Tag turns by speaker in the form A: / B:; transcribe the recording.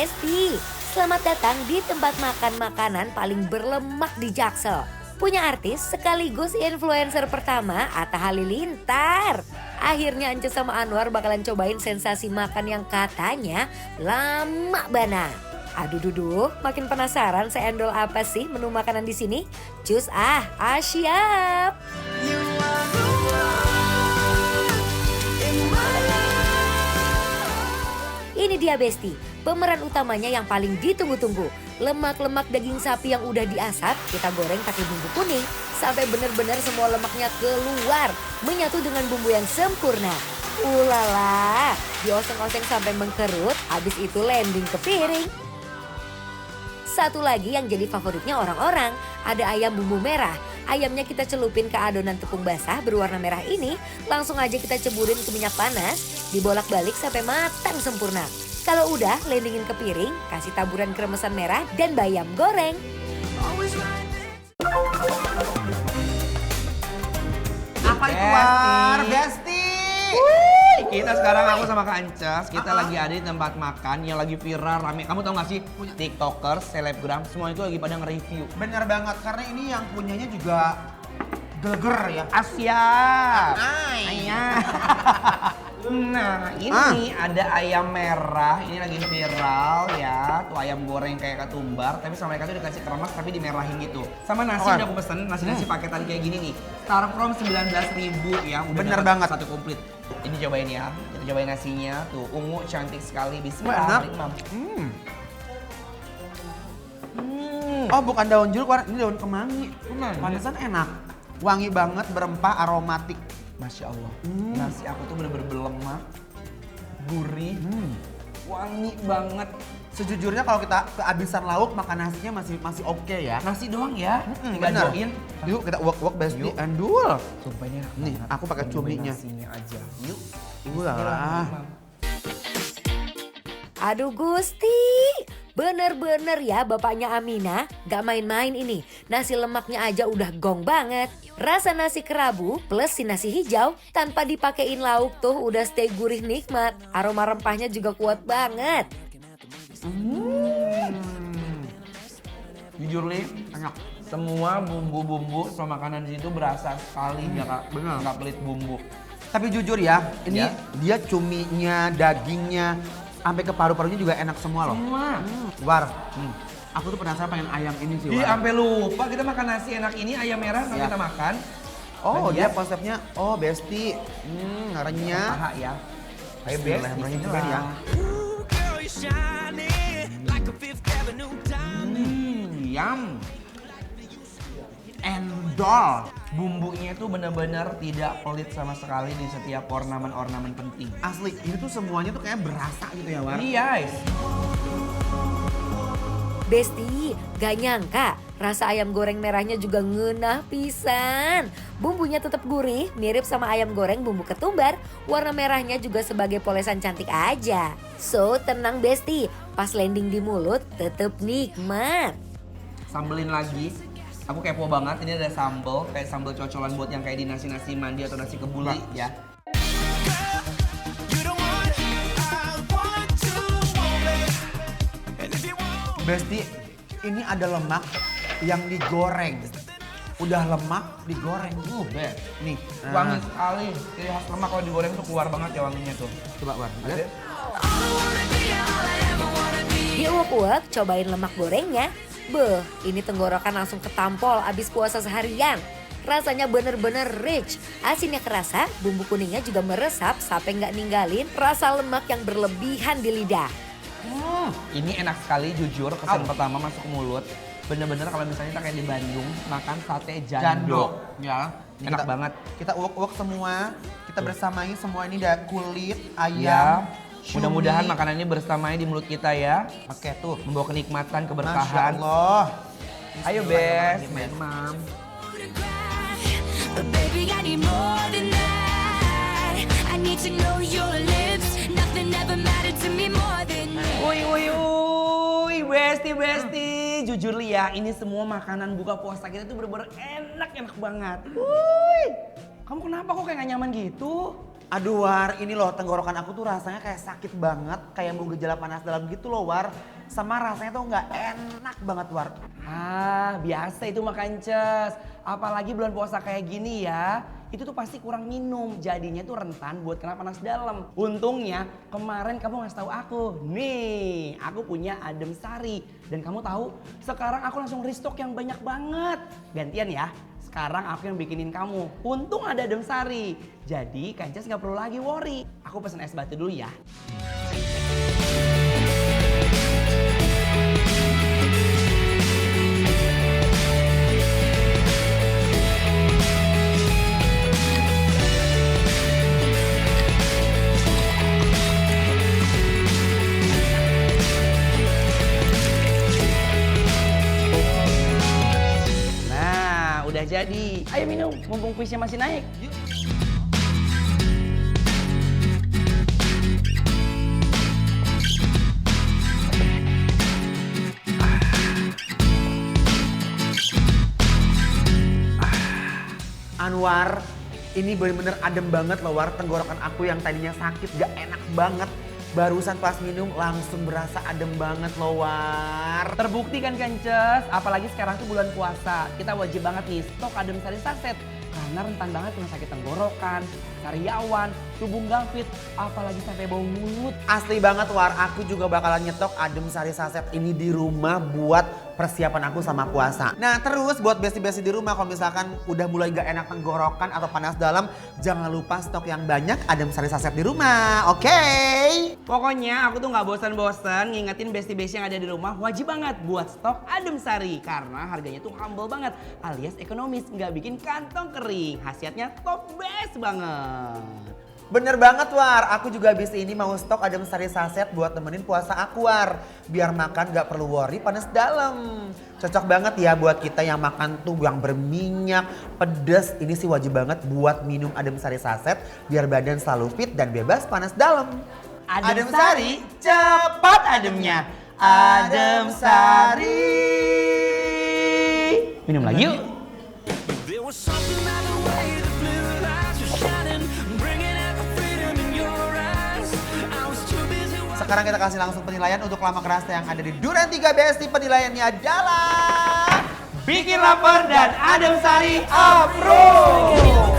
A: Besti. Selamat datang di tempat makan makanan paling berlemak di Jaksel. Punya artis sekaligus influencer pertama Atta Halilintar. Akhirnya Ence sama Anwar bakalan cobain sensasi makan yang katanya lama bana. Aduh duduh, makin penasaran seendol apa sih menu makanan di sini? Cus siap. Ini dia Besti, pemeran utamanya yang paling ditunggu-tunggu. Lemak-lemak daging sapi yang udah diasap, kita goreng pakai bumbu kuning. Sampai benar-benar semua lemaknya keluar, menyatu dengan bumbu yang sempurna. Ulala, dioseng-oseng sampai mengkerut, habis itu landing ke piring. Satu lagi yang jadi favoritnya orang-orang, ada ayam bumbu merah. Ayamnya kita celupin ke adonan tepung basah berwarna merah ini, langsung aja kita ceburin ke minyak panas, dibolak-balik sampai matang sempurna. Kalau udah, landingin ke piring, kasih taburan kremesan merah dan bayam goreng.
B: Apa itu War? Besti!
C: Kita sekarang aku sama Kak Ancas, kita lagi ada di tempat makan yang lagi viral, rame. Kamu tau gak sih? TikTokers, selebgram, semua itu lagi pada nge-review.
B: Bener banget, karena ini yang punyanya juga geger ya.
C: Asia.
B: Ayah.
C: Nah, ini ada ayam merah, ini lagi viral ya. Tuh ayam goreng kayak ketumbar, tapi sama mereka tuh dikasih kremes tapi dimerahin gitu. Sama nasi udah aku pesen, nasi paketan kayak gini nih. Start from 19.000 ya, udah
B: Bener
C: dapat
B: banget.
C: satu komplit. Ini cobain ya, kita cobain nasinya. Tuh ungu cantik sekali, bismillah.
B: Enak. Oh bukan daun jeruk, War. Ini daun kemangi. Pantesan enak. Wangi banget, berempah, aromatik.
C: Masya Allah, nasi aku tuh bener-bener berlemak, gurih, wangi banget.
B: Sejujurnya kalau kita kehabisan lauk, makan nasinya masih oke ya.
C: Nasi doang ya, tinggal
B: Bener.
C: doain.
B: Yuk kita uak-uak Besti
C: Yuk.
B: endul.
C: Sumpah ini enak
B: Nih,
C: banget.
B: aku pakai
C: Cobain
B: cuminya.
C: nasinya aja. Yuk.
B: Ulah.
A: Aduh Gusti, bener-bener ya bapaknya Amina, gak main-main ini. Nasi lemaknya aja udah gong banget. Rasa nasi kerabu plus si nasi hijau tanpa dipakein lauk tuh udah stay gurih nikmat. Aroma rempahnya juga kuat banget.
C: Jujur nih, enak. Semua bumbu-bumbu sama makanan di situ berasa sekali ya Kak.
B: bener.
C: Nggak pelit bumbu.
B: Tapi jujur ya, ini
C: Ya.
B: dia cuminya, dagingnya, sampai ke paru-parunya juga enak semua loh.
C: Semua.
B: War, aku tuh penasaran pengen ayam ini sih,
C: Ih,
B: War.
C: sampai lupa kita makan nasi enak ini, ayam merah sampai
B: Ya.
C: kita makan.
B: Oh,
C: Dan
B: dia konsepnya, oh Besti, renyah.
C: Paha ya. Kayak best
B: Bismillahirrahmanirrahim juga ya.
C: Yum.
B: Endol.
C: Bumbunya itu benar-benar tidak pelit sama sekali di setiap ornamen-ornamen penting.
B: Asli, ini tuh semuanya tuh kayak berasa gitu ya, War.
C: Iya, guys.
A: Besti, gak nyangka rasa ayam goreng merahnya juga ngenah pisan. Bumbunya tetap gurih, mirip sama ayam goreng bumbu ketumbar. Warna merahnya juga sebagai polesan cantik aja. So, tenang Besti, pas landing di mulut tetap nikmat.
C: Sambelin lagi. Aku kepo banget, ini ada sambel, kayak sambel cocolan buat yang kayak di nasi-nasi mandi atau nasi kebuli ya.
B: Besti, ini ada lemak yang digoreng. Udah lemak digoreng.
C: Bet.
B: Nih,
C: Wangi sekali. Ciri khas lemak kalau digoreng tuh keluar banget ya wanginya tuh.
B: Coba, War. Lihat.
A: Diuak-uak, cobain lemak gorengnya. Beuh, ini tenggorokan langsung ketampol abis puasa seharian. Rasanya bener-bener rich. Asinnya kerasa, bumbu kuningnya juga meresap sampai nggak ninggalin rasa lemak yang berlebihan di lidah.
C: Ini enak sekali jujur, kesan pertama masuk ke mulut. Bener-bener kalau misalnya kita kayak di Bandung makan sate jando.
B: Ya. Ini
C: Enak
B: kita-
C: banget.
B: Kita uak-uak semua. Kita bersamai semua ini ada kulit
C: Ya.
B: ayam.
C: Mudah-mudahan
B: cumi.
C: makanan ini bersamanya di mulut kita ya.
B: Oke tuh.
C: Membawa kenikmatan,
B: Masya
C: keberkahan.
B: Allah.
C: Ayo Bes,
B: Bismillahirrahmanirrahim.
C: Mam.
D: But baby, I need more than that. I need to know your lips. Nothing ever mattered to me more than you.
C: Uy, Besti. Jujur Li ya, ini semua makanan buka puasa kita tuh bener-bener enak banget. Kamu kenapa kok kayak gak nyaman gitu?
B: Aduh War, ini loh tenggorokan aku tuh rasanya kayak sakit banget, kayak mau gejala panas dalam gitu loh War. Sama rasanya tuh nggak enak banget War.
C: Ah, biasa itu makan Ces. Apalagi bulan puasa kayak gini ya. Itu tuh pasti kurang minum, jadinya tuh rentan buat kena panas dalam. Untungnya kemarin kamu ngasih tahu aku, nih aku punya adem sari. Dan kamu tahu, sekarang aku langsung restock yang banyak banget. Gantian ya, sekarang aku yang bikinin kamu. Untung ada adem sari, jadi Kances nggak perlu lagi worry. Aku pesen es batu dulu ya. Udah jadi. Ayo minum, mumpung kuisnya masih naik. Yuk.
B: Anwar, ini bener-bener adem banget loh War. Tenggorokan aku yang tadinya sakit gak enak banget. Barusan pas minum langsung berasa adem banget loh War.
C: Terbukti kan Kances, apalagi sekarang tuh bulan puasa. Kita wajib banget nih stok adem sari saset. Karena rentan banget kena sakit tenggorokan, sariawan, tubuh nggak fit, apalagi sampai bau mulut.
B: Asli banget War, aku juga bakalan nyetok adem sari saset ini di rumah buat persiapan aku sama puasa. Nah terus buat besti-besti di rumah kalau misalkan udah mulai gak enak tenggorokan atau panas dalam, jangan lupa stok yang banyak adem sari saset di rumah, oke?
C: Pokoknya aku tuh nggak bosan-bosan ngingetin besti-besti yang ada di rumah wajib banget buat stok adem sari. Karena harganya tuh humble banget alias ekonomis, nggak bikin kantong kering. Khasiatnya top best banget.
B: Bener banget War, aku juga habis ini mau stok adem sari saset buat temenin puasa aku War. Biar makan gak perlu worry panas dalam. Cocok banget ya buat kita yang makan tuh yang berminyak, pedas. Ini sih wajib banget buat minum adem sari saset biar badan selalu fit dan bebas panas dalam.
C: Adem sari, cepat ademnya. Adem sari. Minum lagi yuk.
E: There was something about the way the blue lights were shining, bringing out the freedom in your eyes. I was too busy.
B: Sekarang kita kasih langsung penilaian untuk Lama Kerasta yang ada di Duren 3 Besti. Penilaiannya adalah
C: Bikin lapar dan adem sari approve.